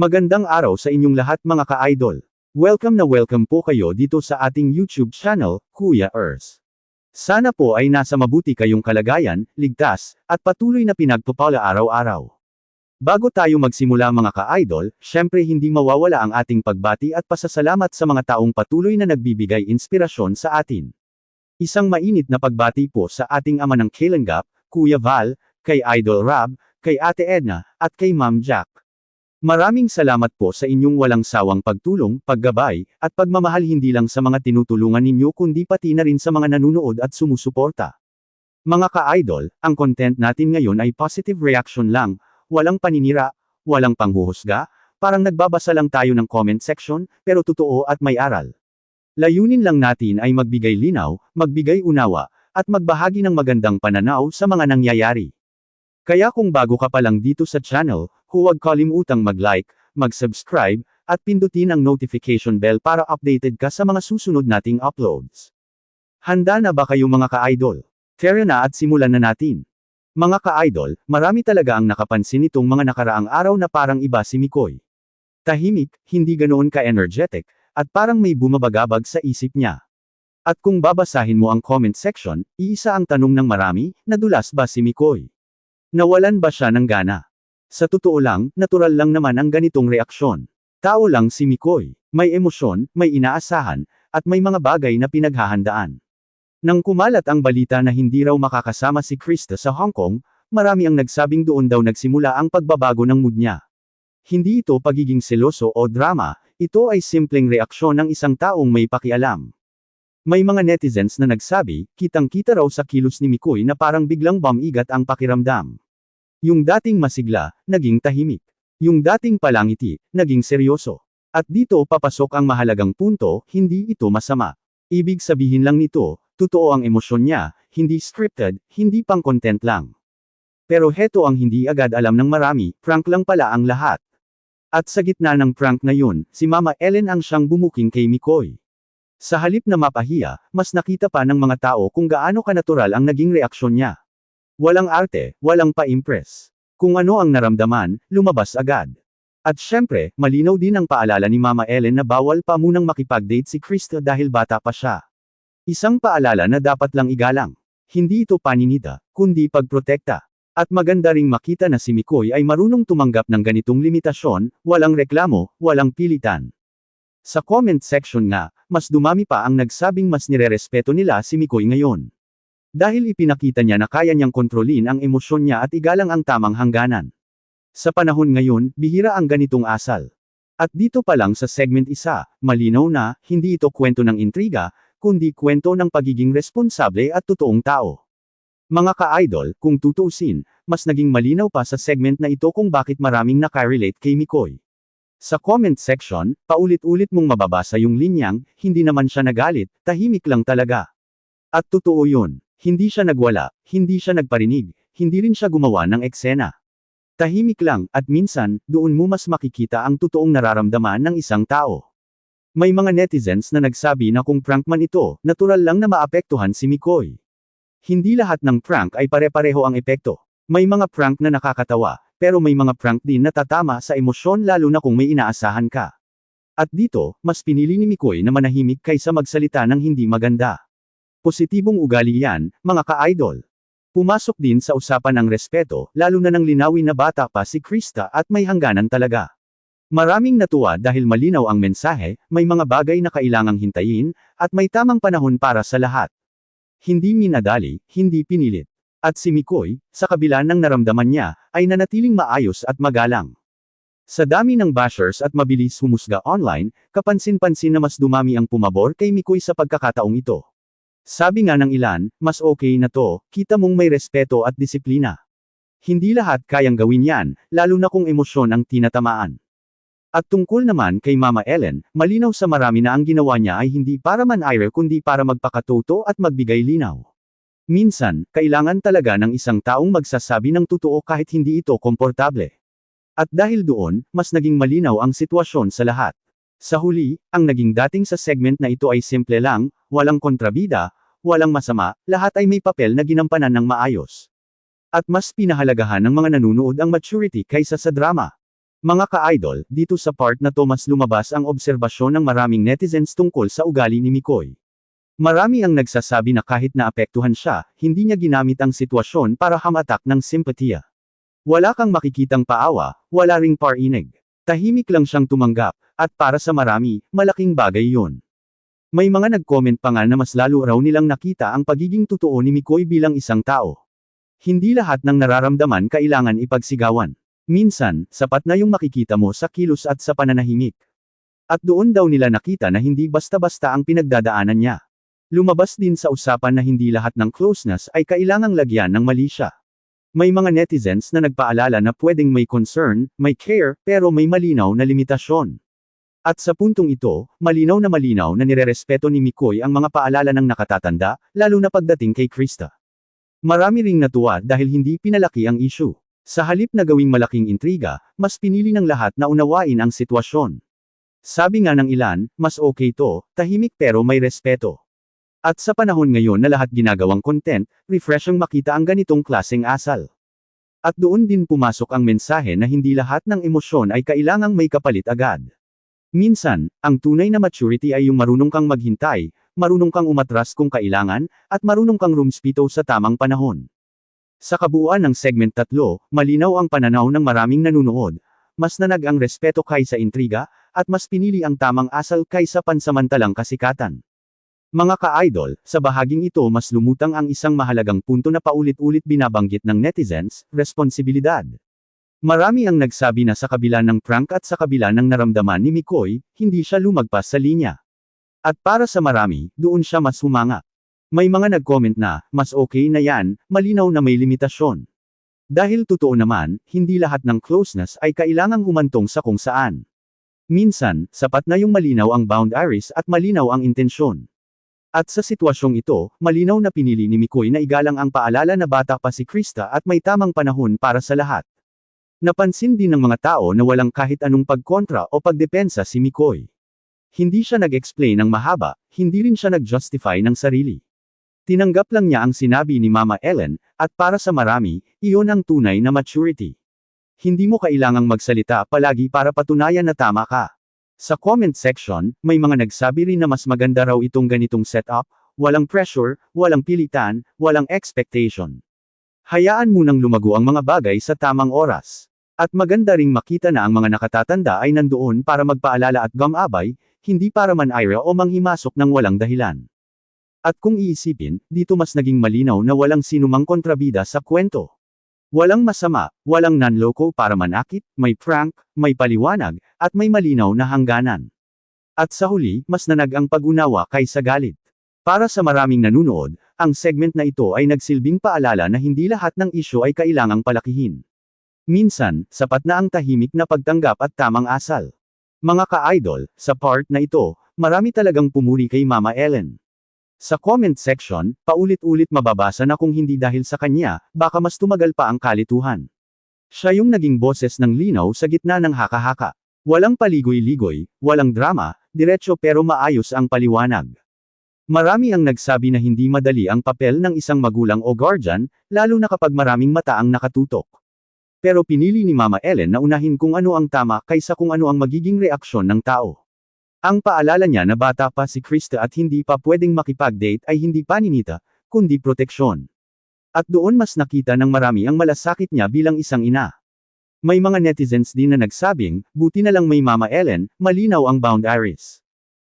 Magandang araw sa inyong lahat mga ka-idol. Welcome na welcome po kayo dito sa ating YouTube channel, Kuya Earth. Sana po ay nasa mabuti kayong kalagayan, ligtas, at patuloy na pinagpapala araw-araw. Bago tayo magsimula mga ka-idol, syempre hindi mawawala ang ating pagbati at pasasalamat sa mga taong patuloy na nagbibigay inspirasyon sa atin. Isang mainit na pagbati po sa ating ama ng Kalinggap, Kuya Val, kay Idol Rab, kay Ate Edna, at kay Ma'am Jack. Maraming salamat po sa inyong walang sawang pagtulong, paggabay, at pagmamahal hindi lang sa mga tinutulungan ninyo kundi pati na rin sa mga nanunood at sumusuporta. Mga ka-idol, ang content natin ngayon ay positive reaction lang, walang paninira, walang panghuhusga, parang nagbabasa lang tayo ng comment section, pero totoo at may aral. Layunin lang natin ay magbigay linaw, magbigay unawa, at magbahagi ng magandang pananaw sa mga nangyayari. Kaya kung bago ka pa lang dito sa channel, huwag kalimutang mag-like, mag-subscribe, at pindutin ang notification bell para updated ka sa mga susunod nating uploads. Handa na ba kayo mga ka-idol? Tara na at simulan na natin. Mga ka-idol, marami talaga ang nakapansin itong mga nakaraang araw na parang iba si Mikoy. Tahimik, hindi ganoon ka-energetic, at parang may bumabagabag sa isip niya. At kung babasahin mo ang comment section, iisa ang tanong ng marami, nadulas ba si Mikoy? Nawalan ba siya ng gana? Sa totoo lang, natural lang naman ang ganitong reaksyon. Tao lang si Mikoy. May emosyon, may inaasahan, at may mga bagay na pinaghahandaan. Nang kumalat ang balita na hindi raw makakasama si Krista sa Hong Kong, marami ang nagsabing doon daw nagsimula ang pagbabago ng mood niya. Hindi ito pagiging seloso o drama, ito ay simpleng reaksyon ng isang taong may pakialam. May mga netizens na nagsabi, kitang-kita raw sa kilos ni Mikoy na parang biglang bumigat ang pakiramdam. Yung dating masigla, naging tahimik. Yung dating palangiti, naging seryoso. At dito papasok ang mahalagang punto, hindi ito masama. Ibig sabihin lang nito, totoo ang emosyon niya, hindi scripted, hindi pang content lang. Pero heto ang hindi agad alam ng marami, prank lang pala ang lahat. At sa gitna ng prank na yun, si Mama Ellen ang siyang bumuking kay Mikoy. Sa halip na mapahiya, mas nakita pa ng mga tao kung gaano kanatural ang naging reaksyon niya. Walang arte, walang pa-impress. Kung ano ang naramdaman, lumabas agad. At syempre, malinaw din ang paalala ni Mama Ellen na bawal pa munang makipag-date si Krista dahil bata pa siya. Isang paalala na dapat lang igalang. Hindi ito paninita, kundi pagprotekta. At maganda ring makita na si Mikoy ay marunong tumanggap ng ganitong limitasyon, walang reklamo, walang pilitan. Sa comment section nga, mas dumami pa ang nagsabing mas nirerespeto nila si Mikoy ngayon. Dahil ipinakita niya na kaya niyang kontrolin ang emosyon niya at igalang ang tamang hangganan. Sa panahon ngayon, bihira ang ganitong asal. At dito pa lang sa segment 1, malinaw na, hindi ito kwento ng intriga, kundi kwento ng pagiging responsable at totoong tao. Mga ka-idol, kung tutuusin, mas naging malinaw pa sa segment na ito kung bakit maraming nakarelate kay Mikoy. Sa comment section, paulit-ulit mong mababasa yung linyang, hindi naman siya nagalit, tahimik lang talaga. At totoo yun. Hindi siya nagwala, hindi siya nagparinig, hindi rin siya gumawa ng eksena. Tahimik lang, at minsan, doon mo mas makikita ang totoong nararamdaman ng isang tao. May mga netizens na nagsabi na kung prank man ito, natural lang na maapektuhan si Mikoy. Hindi lahat ng prank ay pare-pareho ang epekto. May mga prank na nakakatawa, pero may mga prank din na tatama sa emosyon lalo na kung may inaasahan ka. At dito, mas pinili ni Mikoy na manahimik kaysa magsalita ng hindi maganda. Positibong ugali yan, mga ka-idol. Pumasok din sa usapan ng respeto, lalo na nang linawin na bata pa si Krista at may hangganan talaga. Maraming natuwa dahil malinaw ang mensahe, may mga bagay na kailangang hintayin, at may tamang panahon para sa lahat. Hindi minadali, hindi pinilit. At si Mikoy, sa kabila ng naramdaman niya, ay nanatiling maayos at magalang. Sa dami ng bashers at mabilis humusga online, kapansin-pansin na mas dumami ang pumabor kay Mikoy sa pagkakataong ito. Sabi nga ng ilan, mas okay na to, kita mong may respeto at disiplina. Hindi lahat kayang gawin yan, lalo na kung emosyon ang tinatamaan. At tungkol naman kay Mama Ellen, malinaw sa marami na ang ginawa niya ay hindi para man-ire kundi para magpakatoto at magbigay linaw. Minsan, kailangan talaga ng isang taong magsasabi ng totoo kahit hindi ito komportable. At dahil doon, mas naging malinaw ang sitwasyon sa lahat. Sa huli, ang naging dating sa segment na ito ay simple lang, walang kontrabida, walang masama, lahat ay may papel na ginampanan ng maayos. At mas pinahalagahan ng mga nanunood ang maturity kaysa sa drama. Mga ka-idol, dito sa part na to mas lumabas ang obserbasyon ng maraming netizens tungkol sa ugali ni Mikoy. Marami ang nagsasabi na kahit naapektuhan siya, hindi niya ginamit ang sitwasyon para hamatak ng simpatiya. Wala kang makikitang paawa, wala ring parinig. Tahimik lang siyang tumanggap, at para sa marami, malaking bagay yon. May mga nag-comment pa nga na mas lalo raw nilang nakita ang pagiging totoo ni Mikoy bilang isang tao. Hindi lahat ng nararamdaman kailangan ipagsigawan. Minsan, sapat na yung makikita mo sa kilos at sa pananahimik. At doon daw nila nakita na hindi basta-basta ang pinagdadaanan niya. Lumabas din sa usapan na hindi lahat ng closeness ay kailangang lagyan ng mali siya. May mga netizens na nagpaalala na pwedeng may concern, may care, pero may malinaw na limitasyon. At sa puntong ito, malinaw na nirerespeto ni Mikoy ang mga paalala ng nakatatanda, lalo na pagdating kay Krista. Marami ring natuwa dahil hindi pinalaki ang issue. Sa halip na gawing malaking intriga, mas pinili ng lahat na unawain ang sitwasyon. Sabi nga ng ilan, mas okay to, tahimik pero may respeto. At sa panahon ngayon na lahat ginagawang content, refreshing makita ang ganitong klaseng asal. At doon din pumasok ang mensahe na hindi lahat ng emosyon ay kailangang may kapalit agad. Minsan, ang tunay na maturity ay yung marunong kang maghintay, marunong kang umatras kung kailangan, at marunong kang rumspito sa tamang panahon. Sa kabuuan ng segment 3, malinaw ang pananaw ng maraming nanunood, mas nanag ang respeto kaysa intriga, at mas pinili ang tamang asal kaysa pansamantalang kasikatan. Mga ka-idol, sa bahaging ito mas lumutang ang isang mahalagang punto na paulit-ulit binabanggit ng netizens, responsibilidad. Marami ang nagsabi na sa kabila ng prank at sa kabila ng naramdaman ni Mikoy, hindi siya lumagpas sa linya. At para sa marami, doon siya mas humanga. May mga nag-comment na, mas okay na yan, malinaw na may limitasyon. Dahil totoo naman, hindi lahat ng closeness ay kailangang humantong sa kung saan. Minsan, sapat na yung malinaw ang boundaries at malinaw ang intensyon. At sa sitwasyong ito, malinaw na pinili ni Mikoy na igalang ang paalala na bata pa si Krista at may tamang panahon para sa lahat. Napansin din ng mga tao na walang kahit anong pagkontra o pagdepensa si Mikoy. Hindi siya nag-explain ng mahaba, hindi rin siya nag-justify ng sarili. Tinanggap lang niya ang sinabi ni Mama Ellen, at para sa marami, iyon ang tunay na maturity. Hindi mo kailangang magsalita palagi para patunayan na tama ka. Sa comment section, may mga nagsabi rin na mas maganda raw itong ganitong setup, walang pressure, walang pilitan, walang expectation. Hayaan munang lumago ang mga bagay sa tamang oras. At maganda ring makita na ang mga nakatatanda ay nandoon para magpaalala at gumabay, hindi para manira o manghimasok ng walang dahilan. At kung iisipin, dito mas naging malinaw na walang sinumang kontrabida sa kwento. Walang masama, walang nanloko para manakit, may prank, may paliwanag, at may malinaw na hangganan. At sa huli, mas nanag ang pag-unawa kaysa galit. Para sa maraming nanunood, ang segment na ito ay nagsilbing paalala na hindi lahat ng isyu ay kailangang palakihin. Minsan, sapat na ang tahimik na pagtanggap at tamang asal. Mga ka-idol, sa part na ito, marami talagang pumuri kay Mama Ellen. Sa comment section, paulit-ulit mababasa na kung hindi dahil sa kanya, baka mas tumagal pa ang kalituhan. Siya yung naging boses ng linaw sa gitna ng haka-haka. Walang paligoy-ligoy, walang drama, diretso pero maayos ang paliwanag. Marami ang nagsabi na hindi madali ang papel ng isang magulang o guardian, lalo na kapag maraming mata ang nakatutok. Pero pinili ni Mama Ellen na unahin kung ano ang tama kaysa kung ano ang magiging reaksyon ng tao. Ang paalala niya na bata pa si Krista at hindi pa pwedeng makipag-date ay hindi paninita, kundi proteksyon. At doon mas nakita ng marami ang malasakit niya bilang isang ina. May mga netizens din na nagsabing, buti na lang may Mama Ellen, malinaw ang boundaries.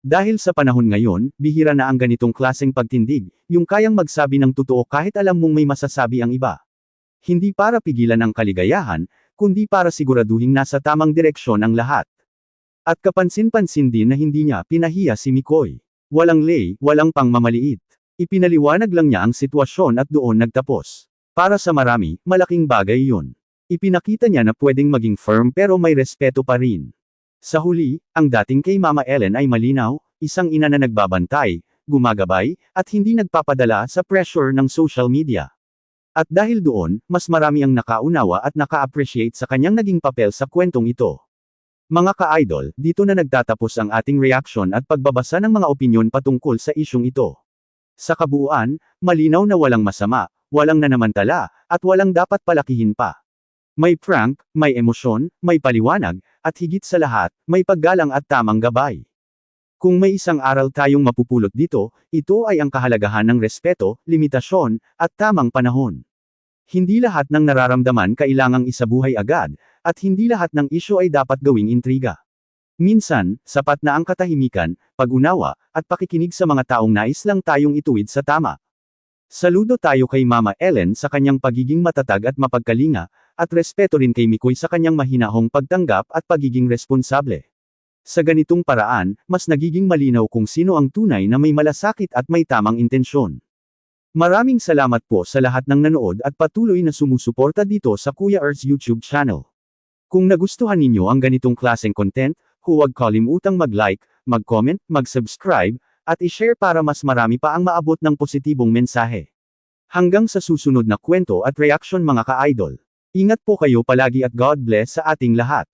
Dahil sa panahon ngayon, bihira na ang ganitong klaseng pagtindig, yung kayang magsabi ng totoo kahit alam mong may masasabi ang iba. Hindi para pigilan ang kaligayahan, kundi para siguraduhin nasa tamang direksyon ang lahat. At kapansin-pansin din na hindi niya pinahiya si Mikoy. Walang lay, walang pangmamaliit. Ipinaliwanag lang niya ang sitwasyon at doon nagtapos. Para sa marami, malaking bagay yun. Ipinakita niya na pwedeng maging firm pero may respeto pa rin. Sa huli, ang dating kay Mama Ellen ay malinaw, isang ina na nagbabantay, gumagabay, at hindi nagpapadala sa pressure ng social media. At dahil doon, mas marami ang nakaunawa at naka-appreciate sa kanyang naging papel sa kwentong ito. Mga ka-idol, dito na nagtatapos ang ating reaction at pagbabasa ng mga opinyon patungkol sa isyung ito. Sa kabuuan, malinaw na walang masama, walang nanamantala, at walang dapat palakihin pa. May prank, may emosyon, may paliwanag, at higit sa lahat, may paggalang at tamang gabay. Kung may isang aral tayong mapupulot dito, ito ay ang kahalagahan ng respeto, limitasyon, at tamang panahon. Hindi lahat ng nararamdaman kailangang isabuhay agad, at hindi lahat ng isyu ay dapat gawing intriga. Minsan, sapat na ang katahimikan, pag-unawa, at pakikinig sa mga taong nais lang tayong ituwid sa tama. Saludo tayo kay Mama Ellen sa kanyang pagiging matatag at mapagkalinga, at respeto rin kay Mikoy sa kanyang mahinahong pagtanggap at pagiging responsable. Sa ganitong paraan, mas nagiging malinaw kung sino ang tunay na may malasakit at may tamang intensyon. Maraming salamat po sa lahat ng nanood at patuloy na sumusuporta dito sa Kuya Earth's YouTube channel. Kung nagustuhan ninyo ang ganitong klaseng content, huwag kalimutang mag-like, mag-comment, mag-subscribe, at i-share para mas marami pa ang maabot ng positibong mensahe. Hanggang sa susunod na kwento at reaksyon mga ka-idol. Ingat po kayo palagi at God bless sa ating lahat.